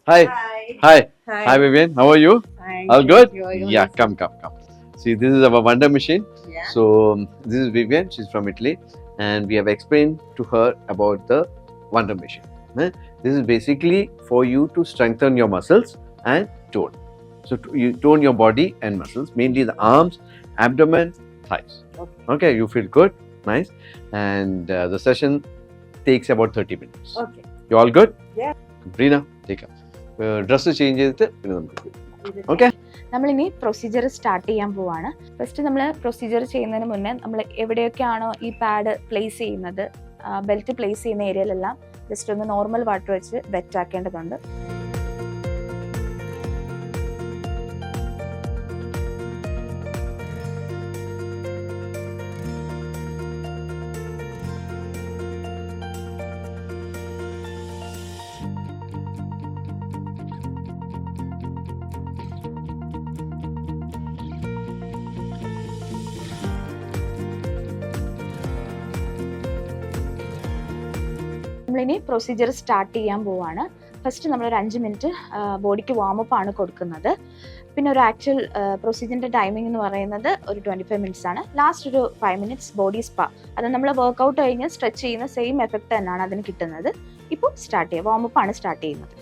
Hi. Hi. Hi. Hi. Hi, Vivian. How are you? Fine. All good? Thank you. Yeah, come. See, this is our wonder machine. Yeah. So, this is Vivian. She's from Italy. And we have explained to her about the wonder machine. This is basically for you to strengthen your muscles and tone. So, you tone your body and muscles, mainly the arms, abdomen, thighs. Okay, you feel good, nice. And the session takes about 30 minutes. Okay. You all good? Yeah. Brina, take up. Dress change ചെയ്തിട്ട് പിന്നെ നമുക്ക് okay. നമ്മളിനി procedure start ചെയ്യാൻ പോവാണ്. First നമ്മൾ procedure ചെയ്യുന്നതിന് മുന്നേ നമ്മൾ എവിടെയൊക്കെയാണോ ഈ പാഡ് പ്ലേസ് ചെയ്യുന്നത്, ബെൽറ്റ് പ്ലേസ് ചെയ്യുന്ന ഏരിയയിലെല്ലാം ജസ്റ്റ് ഒന്ന് നോർമൽ വാട്ടർ വെച്ച് വെറ്റ് ആക്കേണ്ടതുണ്ട്. നമ്മളിനി പ്രൊസീജിയർ സ്റ്റാർട്ട് ചെയ്യാൻ പോവാണ്. ഫസ്റ്റ് നമ്മളൊരു 5 മിനിറ്റ് ബോഡിക്ക് വാമപ്പ് ആണ് കൊടുക്കുന്നത്. പിന്നെ ഒരു ആക്ച്വൽ പ്രൊസീജിയറിൻ്റെ ടൈമിംഗ് എന്ന് പറയുന്നത് ഒരു 25 മിനിറ്റ്സ് ആണ്. ലാസ്റ്റ് ഒരു 5 മിനിറ്റ്സ് ബോഡി സ്പാ. അത് നമ്മൾ വർക്കൗട്ട് കഴിഞ്ഞ് സ്ട്രെച്ച് ചെയ്യുന്ന സെയിം എഫക്റ്റ് തന്നെയാണ് അതിന് കിട്ടുന്നത്. ഇപ്പോൾ സ്റ്റാർട്ട് ചെയ്യുക, വാമപ്പ് ആണ് സ്റ്റാർട്ട് ചെയ്യുന്നത്.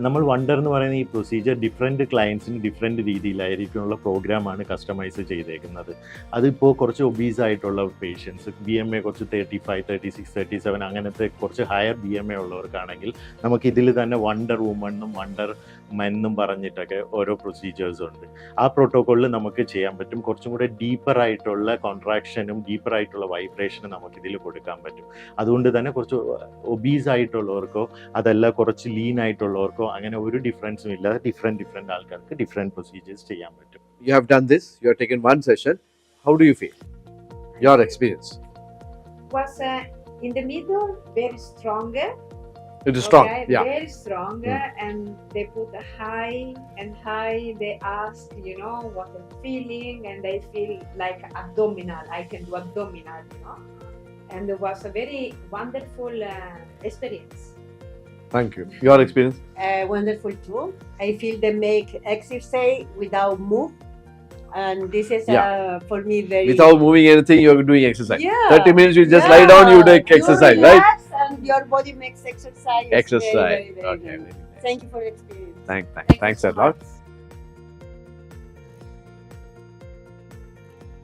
നമ്മൾ വണ്ടർ എന്ന് പറയുന്ന ഈ പ്രൊസീജിയർ ഡിഫറെൻറ്റ് ക്ലയൻസിന് ഡിഫറെൻറ്റ് രീതിയിലായിരിക്കുമുള്ള പ്രോഗ്രാമാണ് കസ്റ്റമൈസ് ചെയ്തേക്കുന്നത്. അതിപ്പോൾ കുറച്ച് ഒബീസ് ആയിട്ടുള്ള പേഷ്യൻസ്, BMI കുറച്ച് 35, 36, 37 അങ്ങനത്തെ കുറച്ച് ഹയർ BMI ഉള്ളവർക്കാണെങ്കിൽ നമുക്ക് ഇതിൽ തന്നെ വണ്ടർ വുമണ്ണും വണ്ടർ മെന്നും പറഞ്ഞിട്ടൊക്കെ ഓരോ പ്രൊസീജിയേഴ്സ് ഉണ്ട്. ആ പ്രോട്ടോക്കോളിൽ നമുക്ക് ചെയ്യാൻ പറ്റും. കുറച്ചും കൂടെ ഡീപ്പറായിട്ടുള്ള കോൺട്രാക്ഷനും ഡീപ്പറായിട്ടുള്ള വൈബ്രേഷനും നമുക്കിതിൽ കൊടുക്കാൻ പറ്റും. അതുകൊണ്ട് തന്നെ കുറച്ച് ഒബീസ് ആയിട്ടുള്ളവർക്കോ അതല്ല കുറച്ച് ലീൻ ആയിട്ടുള്ളവർക്കോ അങ്ങനെ ഒരു ഡിഫറൻസും ഇല്ലാതെ ഡിഫറെൻറ്റ് ആൾക്കാർക്ക് ഡിഫറെൻറ്റ് പ്രൊസീജിയേഴ്സ് ചെയ്യാൻ പറ്റും. You have done this, you have taken one session. How do you feel? Your experience? Was in the middle very stronger. It is strong. Okay, Yeah. Very stronger, and they put a high. They ask, what I'm feeling, and I feel like abdominal. I can do abdominal. And it was a very wonderful experience. Thank you. Your experience? Wonderful too. I feel they make exercise without move, and this is for me very. Without moving anything, you are doing exercise. Yeah. 30 minutes, you just lie down, you take exercise, you right? relax and your body makes exercise. It's Exercise. Very, very, very Okay. good. Thank you for the experience. Thanks a lot.